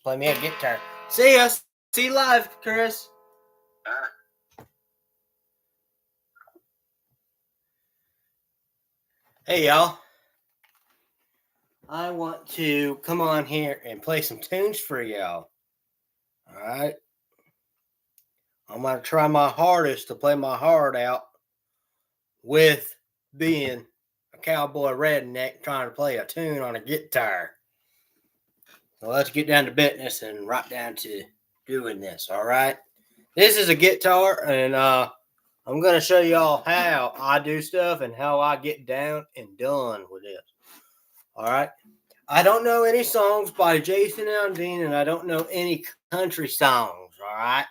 play me a guitar. See ya. See you live, Chris. Hey, y'all. I want to come on here and play some tunes for y'all. All right. I'm going to try my hardest to play my heart out with being a cowboy redneck trying to play a tune on a guitar. So let's get down to business and right down to doing this. All right. This is a guitar, and I'm going to show y'all how I do stuff and how I get down and done with this. All right. I don't know any songs by Jason Aldean, and I don't know any country songs. All right.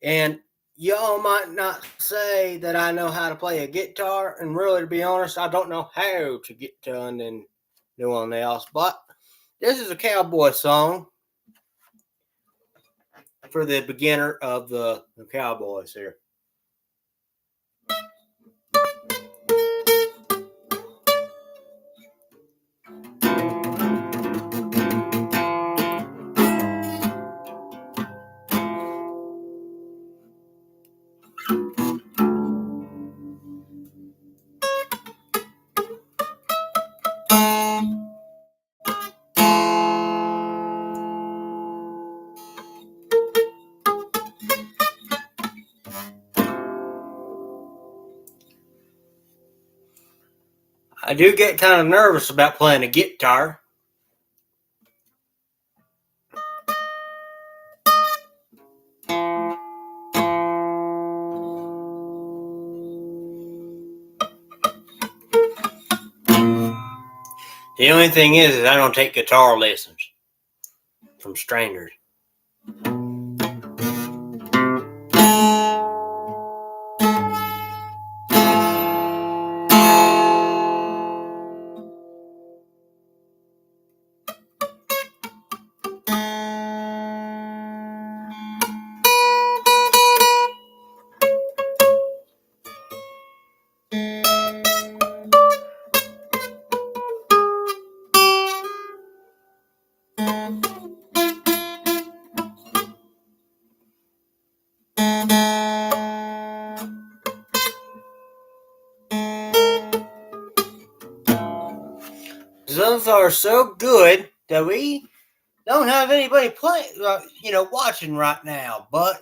And y'all might not say that I know how to play a guitar, and really, to be honest, I don't know how to get done and doing else. But this is a cowboy song for the beginner of the Cowboys here. I do get kind of nervous about playing a guitar. The only thing is I don't take guitar lessons from strangers. Those are so good that we don't have anybody watching right now. But,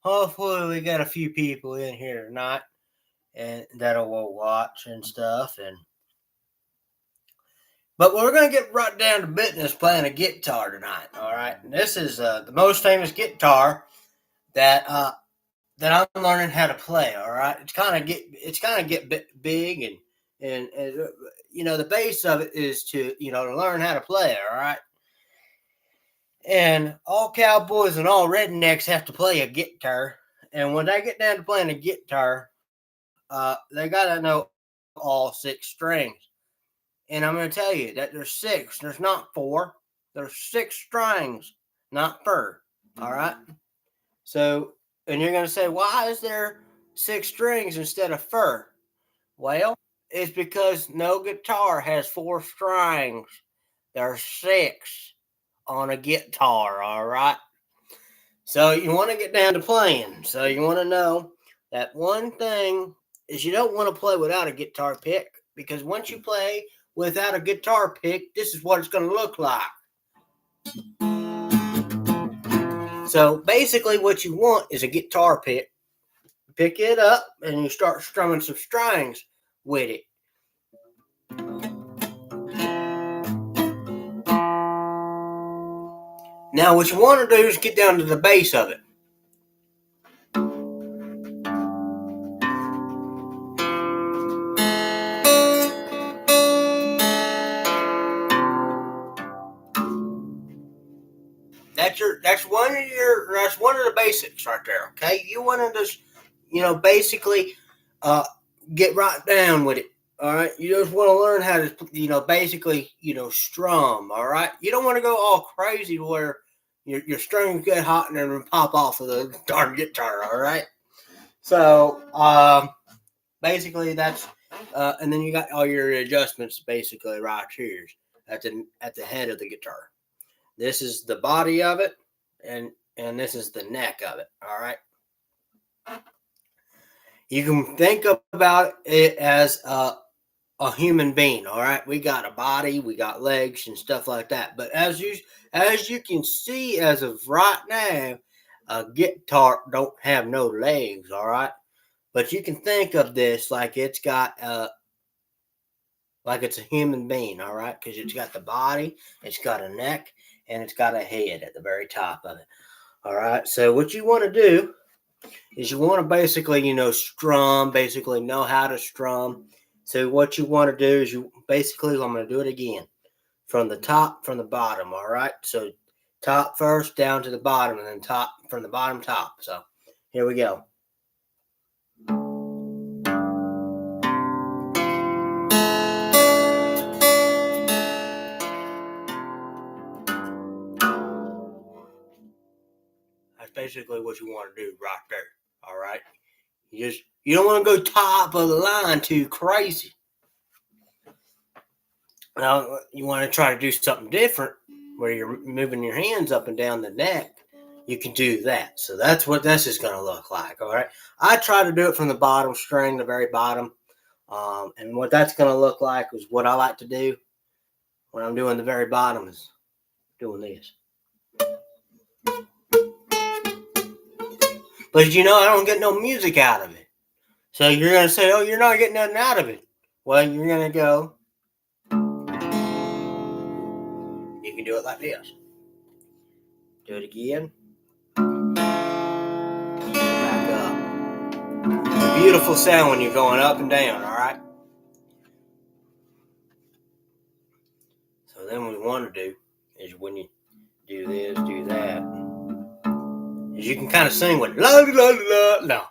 hopefully we got a few people in here tonight and that'll watch and stuff. But we're going to get right down to business playing a guitar tonight, all right? And this is the most famous guitar that I'm learning how to play, all right? It's kind of get big and the base of it is to learn how to play, all right? And all cowboys and all rednecks have to play a guitar. And when they get down to playing a guitar, they got to know all 6 strings. And I'm going to tell you that there's 6. There's not 4. There's 6 strings, not fur. All right? So, and you're going to say, why is there 6 strings instead of fur? Well, it's because no guitar has 4 strings. There's 6 on a guitar, all right? So you want to get down to playing. So you want to know that one thing is you don't want to play without a guitar pick, because once you play without a guitar pick, this is what it's going to look like. So basically what you want is a guitar pick. Pick it up and you start strumming some strings with it. Now what you want to do is get down to the base of it. That's one of the basics right there. Okay, you want to just basically get right down with it. All right, you just want to learn how to basically strum. All right, you don't want to go all crazy where your strings get hot and then pop off of the darn guitar. All right, so basically that's and then you got all your adjustments basically right here at the head of the guitar. This is the body of it, and this is the neck of it. All right. You can think about it as a human being. All right, we got a body, we got legs and stuff like that. But as you can see, as of right now, a guitar don't have no legs. All right, but you can think of this like it's got like it's a human being. All right, because it's got the body, it's got a neck, and it's got a head at the very top of it. All right, so what you want to do is you want to basically, strum, basically know how to strum. So what you want to do is I'm going to do it again from the top, from the bottom. All right. So top first, down to the bottom, and then top from the bottom, top. So here we go. That's basically what you want to do right there. All right. You don't want to go top of the line too crazy. Now you want to try to do something different where you're moving your hands up and down the neck. You can do that. So that's what this is going to look like. All right. I try to do it from the bottom string, the very bottom. And what that's going to look like is what I like to do when I'm doing the very bottom is doing this. But I don't get no music out of it. So you're going to say, oh, you're not getting nothing out of it. Well, you're going to go. You can do it like this. Do it again. Back up. A beautiful sound when you're going up and down, all right? So then what we want to do is when you do this, do that, is you can kind of sing with la la la. No.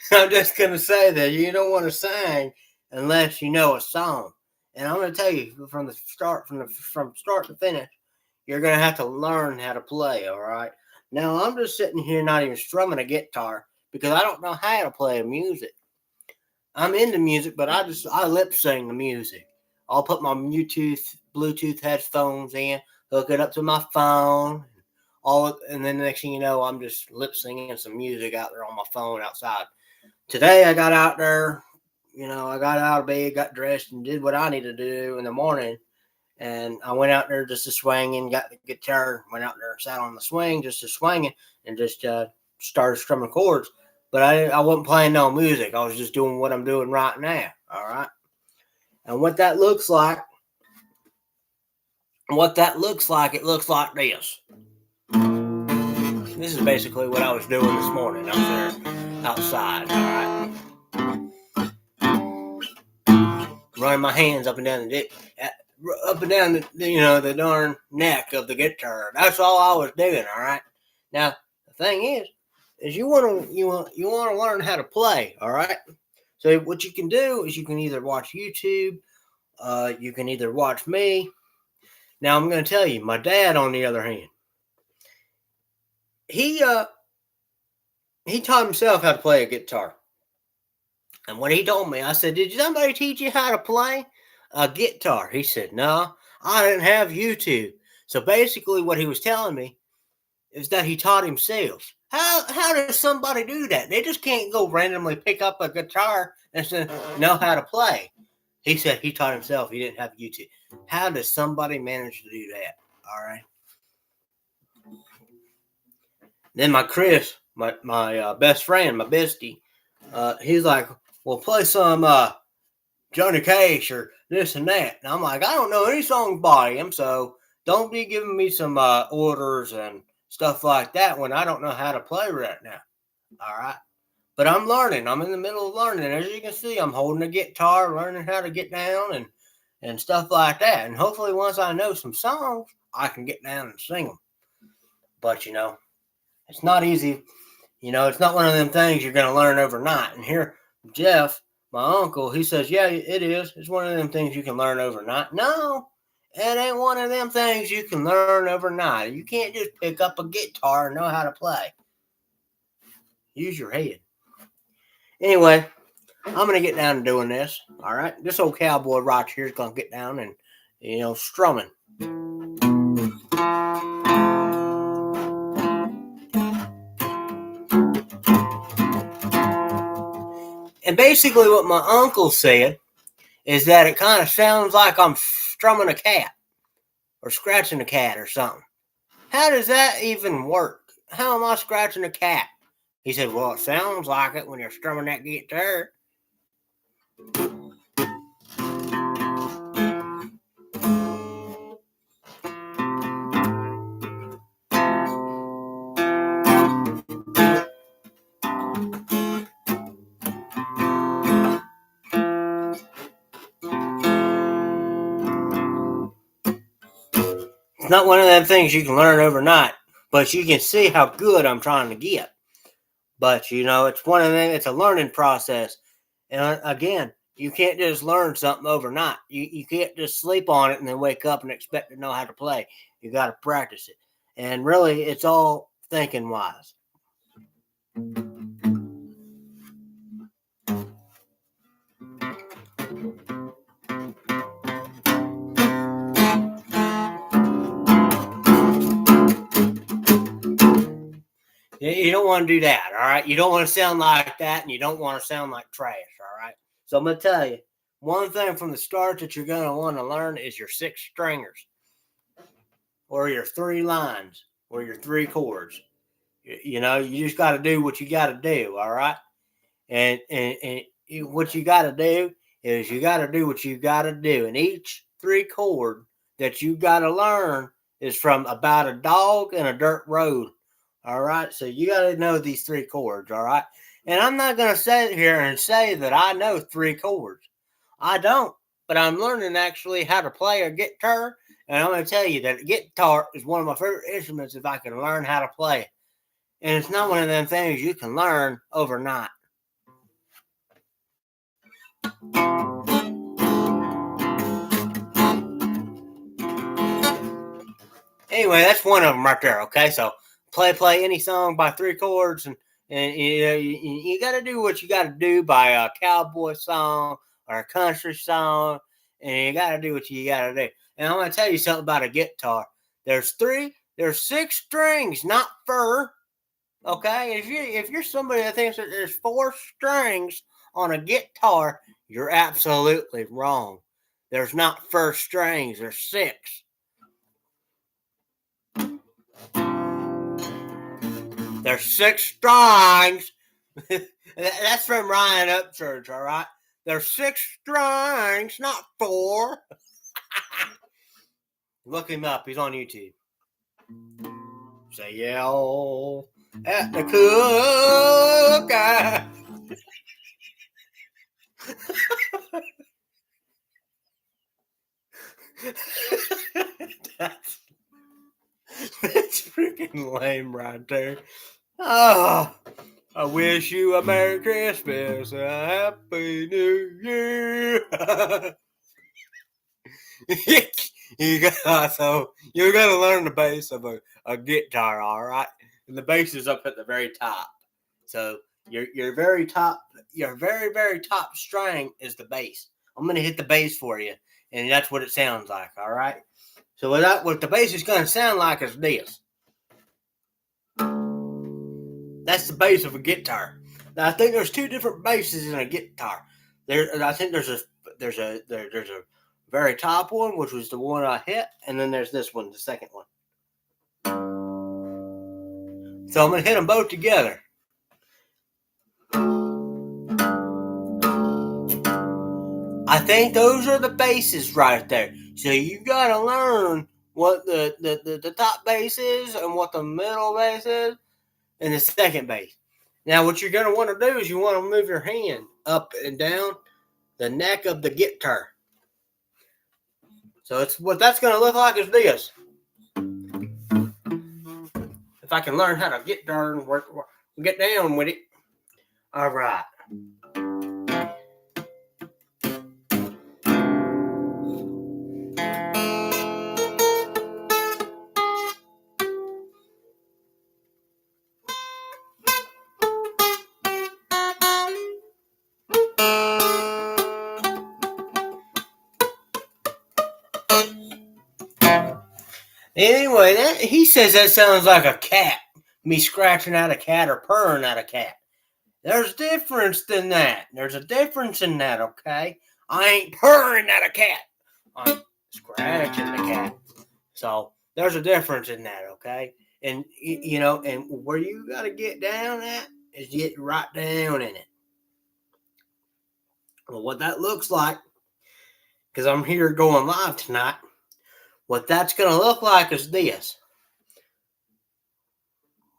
I'm just going to say that you don't want to sing unless you know a song. And I'm going to tell you from start to finish, you're going to have to learn how to play, all right? Now, I'm just sitting here not even strumming a guitar because I don't know how to play music. I'm into music, but I lip sing the music. I'll put my Bluetooth headphones in, hook it up to my phone, and then the next thing you know, I'm just lip singing some music out there on my phone outside. Today, I got out there, I got out of bed, got dressed, and did what I needed to do in the morning. And I went out there just to swing and got the guitar, went out there, sat on the swing just to swing it, and just started strumming chords. But I wasn't playing no music. I was just doing what I'm doing right now, all right? And what that looks like, it looks like this. This is basically what I was doing this morning. I was there outside, all right? Running my hands up and down the the darn neck of the guitar. That's all I was doing, all right? Now, the thing is you want to learn how to play, all right? So what you can do is you can either watch YouTube, you can either watch me. Now I'm going to tell you, my dad, on the other hand, he taught himself how to play a guitar. And when he told me, I said, "Did somebody teach you how to play a guitar?" He said, "No, I didn't have YouTube." So basically, what he was telling me is that he taught himself. How does somebody do that? They just can't go randomly pick up a guitar and know how to play. He said he taught himself. He didn't have YouTube. How does somebody manage to do that? All right. Then my Chris, my best friend, my bestie, he's like, "Well, play some Johnny Cash or this and that." And I'm like, "I don't know any songs by him, so don't be giving me some orders and stuff like that when I don't know how to play right now." All right. But I'm learning. I'm in the middle of learning. As you can see, I'm holding a guitar, learning how to get down and stuff like that. And hopefully once I know some songs, I can get down and sing them. But, it's not easy. It's not one of them things you're going to learn overnight. And here, Jeff, my uncle, he says, "Yeah, it is. It's one of them things you can learn overnight." No, it ain't one of them things you can learn overnight. You can't just pick up a guitar and know how to play. Use your head. Anyway, I'm going to get down to doing this. All right. This old cowboy right here is going to get down and, strumming. basically what my uncle said is that it kind of sounds like I'm strumming a cat or scratching a cat or something. How does that even work? How am I scratching a cat? He said, well, it sounds like it when you're strumming that guitar. It's not one of them things you can learn overnight, but you can see how good I'm trying to get. But, it's one of them, it's a learning process. And again, you can't just learn something overnight. You can't just sleep on it and then wake up and expect to know how to play. You got to practice it. And really, it's all thinking wise. You don't want to do that, all right? You don't want to sound like that, and you don't want to sound like trash, all right? So I'm going to tell you, one thing from the start that you're going to want to learn is your 6 stringers, or your 3 lines, or your 3 chords. You just got to do what you got to do, all right? And what you got to do is you got to do what you got to do. And each 3 chord that you got to learn is from About a Dog and a Dirt Road. All right. So you got to know these 3 chords. All right. And I'm not going to sit here and say that I know 3 chords. I don't. But I'm learning actually how to play a guitar. And I'm going to tell you that guitar is one of my favorite instruments if I can learn how to play it. And it's not one of them things you can learn overnight. Anyway, that's one of them right there. Okay, so play any song by 3 chords, and you got to do what you got to do by a cowboy song or a country song, and you got to do what you got to do. And I'm going to tell you something about a guitar. There's 6 strings, not 4. Okay, if you're somebody that thinks that there's 4 strings on a guitar, you're absolutely wrong. There's not 4 strings. There's 6. There's 6 strings. That's from Ryan Upchurch, all right? There's 6 strings, not 4. Look him up. He's on YouTube. Say yeah at the cookout. That's freaking lame right there. Oh, I wish you a Merry Christmas and a Happy New Year. you gotta learn the bass of a guitar, all right? And the bass is up at the very top. So your very very top string is the bass. I'm gonna hit the bass for you, and that's what it sounds like, all right? So what the bass is gonna sound like is this. That's the bass of a guitar. Now I think there's 2 different basses in a guitar. I think there's a very top one, which was the one I hit, and then there's this one, the second one. So I'm gonna hit them both together. I think those are the basses right there. So you gotta learn what the top bass is and what the middle bass is and the second bass. Now what you're gonna want to do is you want to move your hand up and down the neck of the guitar. So it's what that's gonna look like is this. If I can learn how to guitar and get down with it. All right. Anyway, he says that sounds like a cat. Me scratching at a cat or purring at a cat. There's difference than that. There's a difference in that, okay? I ain't purring at a cat. I'm scratching the cat. So there's a difference in that, okay? And and where you gotta get down at is get right down in it. Well, what that looks like, because I'm here going live tonight, what that's gonna look like is this.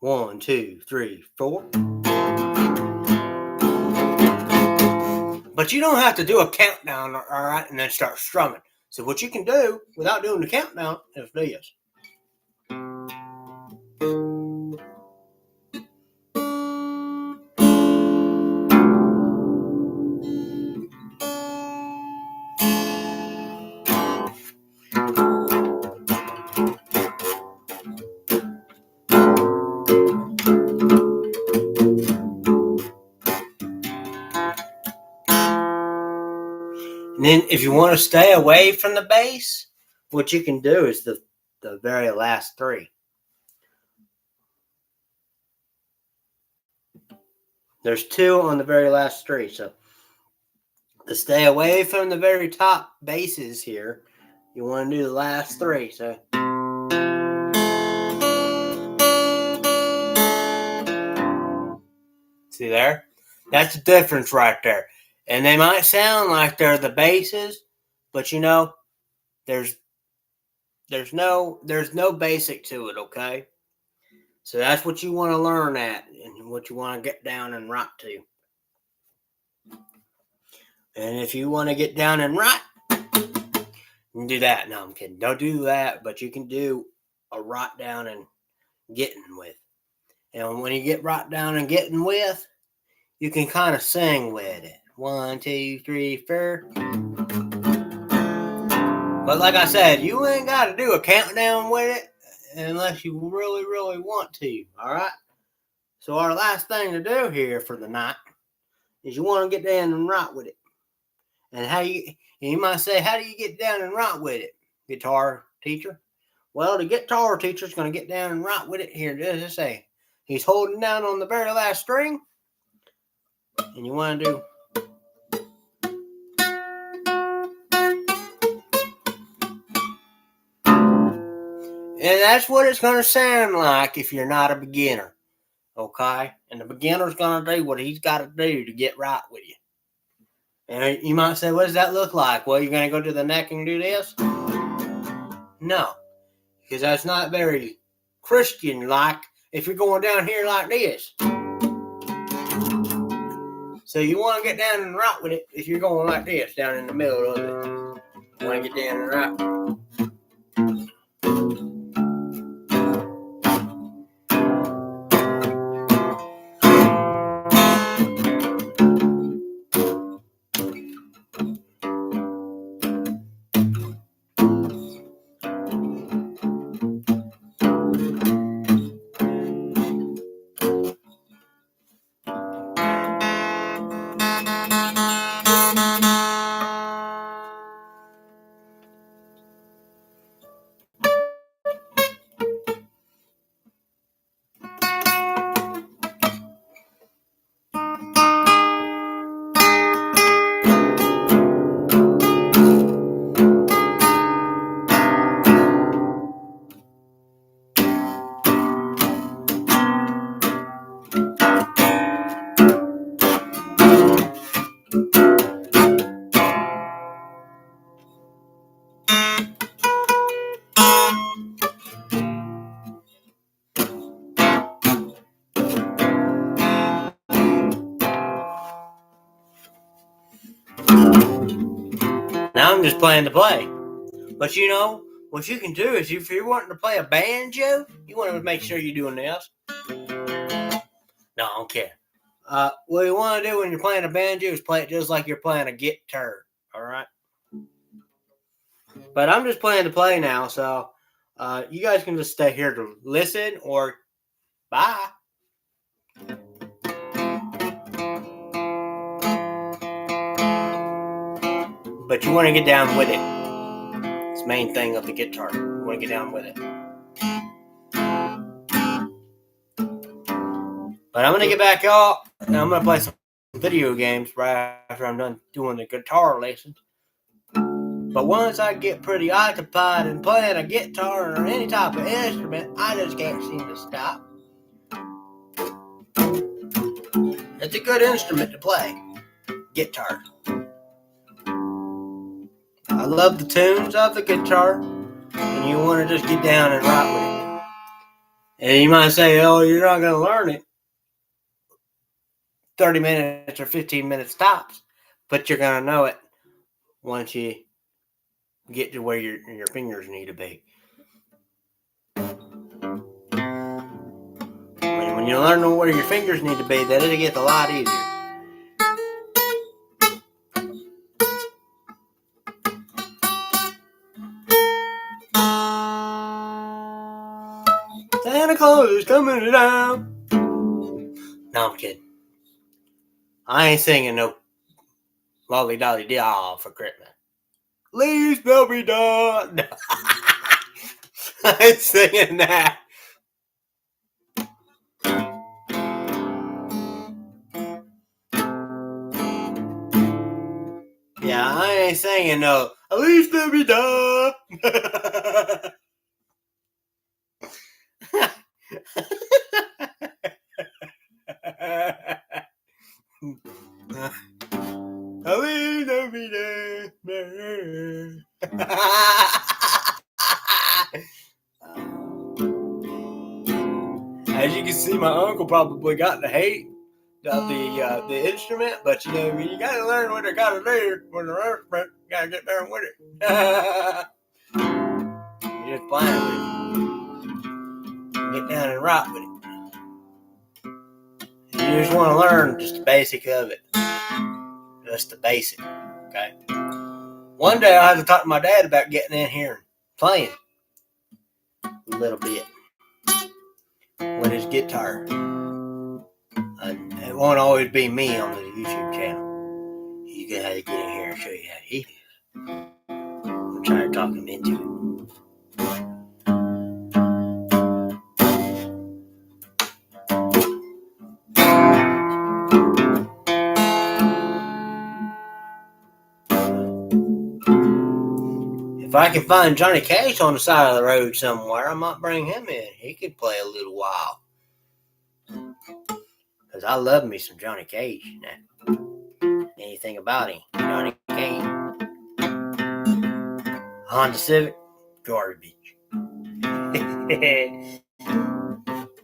1, 2, 3, 4. But you don't have to do a countdown, all right, and then start strumming. So what you can do without doing the countdown is this. And then if you want to stay away from the bass, what you can do is the very last 3. There's 2 on the very last 3. So to stay away from the very top basses here, you want to do the last 3. So see there? That's the difference right there. And they might sound like they're the basses, but there's no basic to it, okay? So that's what you want to learn at and what you want to get down and right to. And if you want to get down and right, you can do that. No, I'm kidding. Don't do that, but you can do a right down and getting with. And when you get right down and getting with, you can kind of sing with it. 1, 2, 3, 4. But like I said, you ain't got to do a countdown with it unless you really, really want to. All right. So our last thing to do here for the night is you want to get down and right with it. And you might say, how do you get down and right with it, guitar teacher? Well, the guitar teacher's going to get down and right with it here. Does it say he's holding down on the very last string, and you want to do. And that's what it's going to sound like if you're not a beginner, okay? And the beginner's going to do what he's got to do to get right with you. And you might say, what does that look like? Well, you're going to go to the neck and do this? No, because that's not very Christian-like if you're going down here like this. So you want to get down and right with it if you're going like this, down in the middle of it. You want to get down and right. Now I'm just playing to play. But what you can do is if you're wanting to play a banjo, you want to make sure you're doing this. No, I don't care. What you want to do when you're playing a banjo is play it just like you're playing a guitar. All right? But I'm just playing to play now, so you guys can just stay here to listen or bye. But you want to get down with it. It's the main thing of the guitar. You want to get down with it. But I'm going to get back, y'all. and I'm gonna play some video games right after I'm done doing the guitar lessons. But once I get pretty occupied in playing a guitar or any type of instrument, I just can't seem to stop. It's a good instrument to play, guitar. I love the tunes of the guitar, and you want to just get down and rock with it. And you might say, oh, you're not going to learn it 30 minutes or 15 minutes tops, but you're going to know it once you get to where your fingers need to be. When you learn where your fingers need to be, then it gets a lot easier. Santa Claus is coming to town. No, I'm kidding. I ain't singing no Lolly Dolly Doll for Christmas. Please don't be done. No. I ain't singing that. Yeah, I ain't singing no. At least let me done. At least let me done. As you can see, my uncle probably got the hate of the instrument, but you know, you gotta learn what they gotta do for the instrument. You gotta get there with it. You're just playing with it. Get down and rock with it. You just want to learn just the basic of it. Just the basic, okay? One day I'll have to talk to my dad about getting in here and playing a little bit with his guitar. It won't always be me on the YouTube channel. He's gonna have to get in here and show you how he is. I'm trying to talk him into it. If I can find Johnny Cash on the side of the road somewhere, I might bring him in. He could play a little while. Because I love me some Johnny Cash. Now, anything about him, Johnny Cash. Honda Civic, garbage.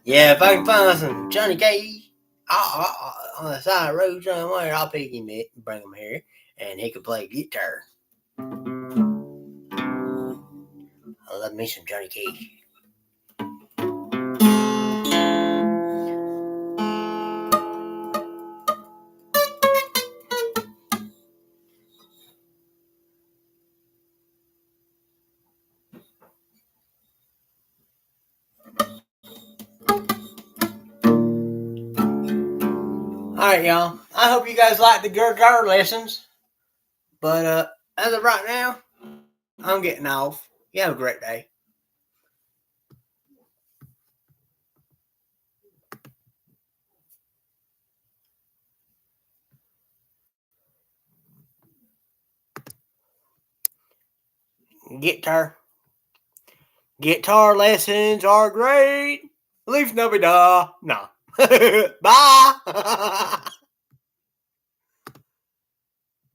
Yeah, if I can find some Johnny Cash on the side of the road somewhere, I'll pick him up and bring him here, and he could play guitar. I love me some Johnny Cash. Alright, y'all. I hope you guys like the guitar lessons. But as of right now, I'm getting off. You have a great day. Guitar lessons are great. Leave no be da. No. Bye.